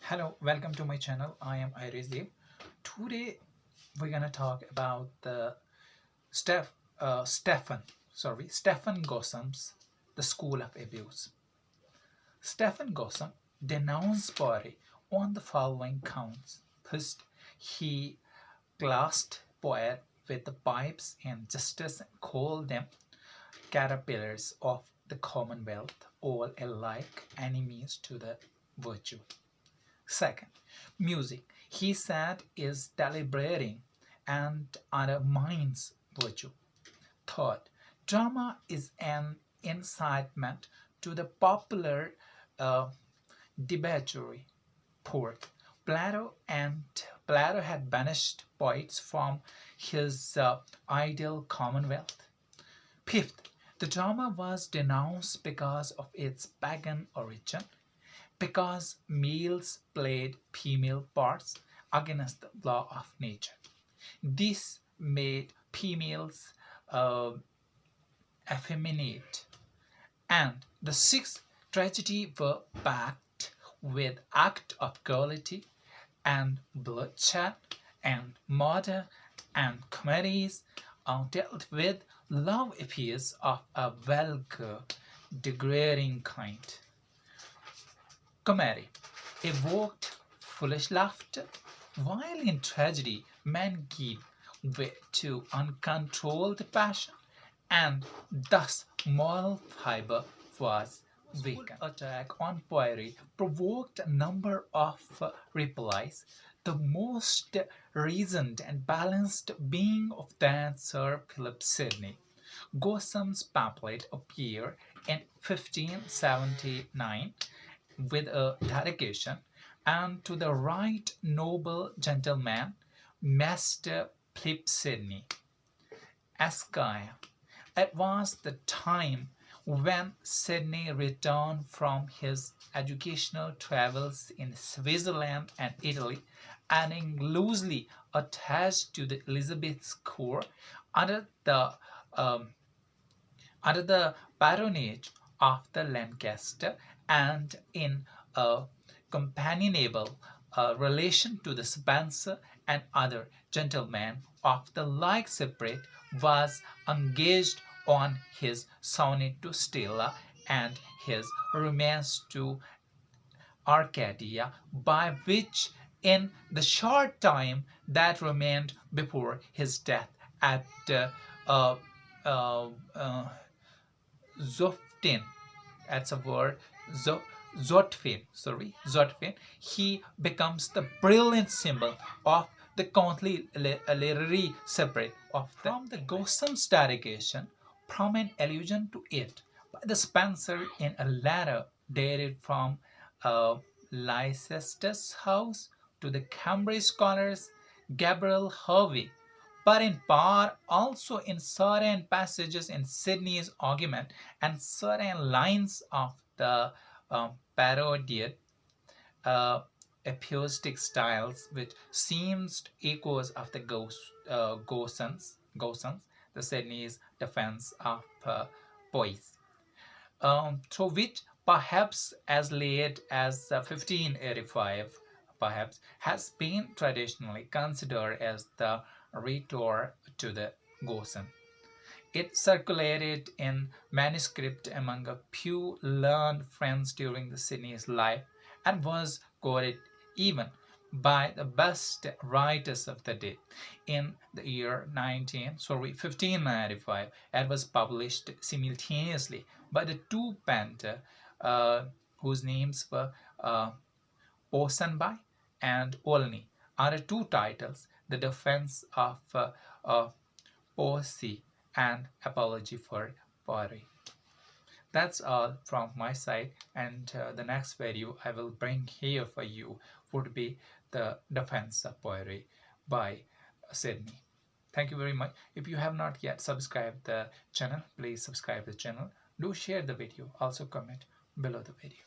Hello, welcome to my channel. I am Idress. Today we're gonna talk about the Stephen Gosson's The School of Abuse. Stephen Gosson denounced Poirot on the following counts. First, he classed Poirot with the pipes and justice and called them caterpillars of the Commonwealth, all alike enemies to the virtue. Second, music, he said, is deliberating and undermines virtue. Third, drama is an incitement to the popular uh, debauchery. Fourth, Plato had banished poets from his ideal commonwealth. Fifth, the drama was denounced because of its pagan origin, because males played female parts against the law of nature. This made females effeminate. And the sixth, tragedy were packed with acts of cruelty and bloodshed and murder, and comedies dealt with love affairs of a vulgar, degrading kind. Comedy evoked foolish laughter, while in tragedy men give way to uncontrolled passion, and thus moral fiber was weakened. The attack on Poirot provoked a number of replies, the most reasoned and balanced being of that Sir Philip Sidney. Gosson's pamphlet appeared in 1579 with a dedication, and to the right noble gentleman, Master Philip Sidney, Esquire. It was the time when Sidney returned from his educational travels in Switzerland and Italy, and loosely attached to the Elizabeth's court under the um, patronage of the Lancaster, and in a companionable relation to the Spencer and other gentlemen of the like spirit, was engaged on his sonnet to Stella and his romance to Arcadia, by which, in the short time that remained before his death at uh, uh, uh, Zoftin, that's a word, Zotfin, he becomes the brilliant symbol of the county literary spirit of from the Gosson's dedication, from an allusion to it by the Spencer in a letter dated from Leicester's house to the Cambridge scholars Gabriel Hervey, but in part also in certain passages in Sidney's argument and certain lines of the parodied uh, aphoristic styles, which seems echoes of the Gosson's, the Sidney's defense of poise, through which perhaps as late as 1585 perhaps has been traditionally considered as the retort to the Gosson. It circulated in manuscript among a few learned friends during the Sidney's life, and was quoted even by the best writers of the day. In the year 1595, it was published simultaneously by the two painters whose names were Ponsonby and Olney, under two titles: The Defense of Poesy and Apology for Poetry. That's all from my side, and the next video I will bring here for you would be The Defense of Poetry by Sidney. Thank you very much. If you have not yet subscribed the channel, please subscribe the channel. Do share the video. Also comment below the video.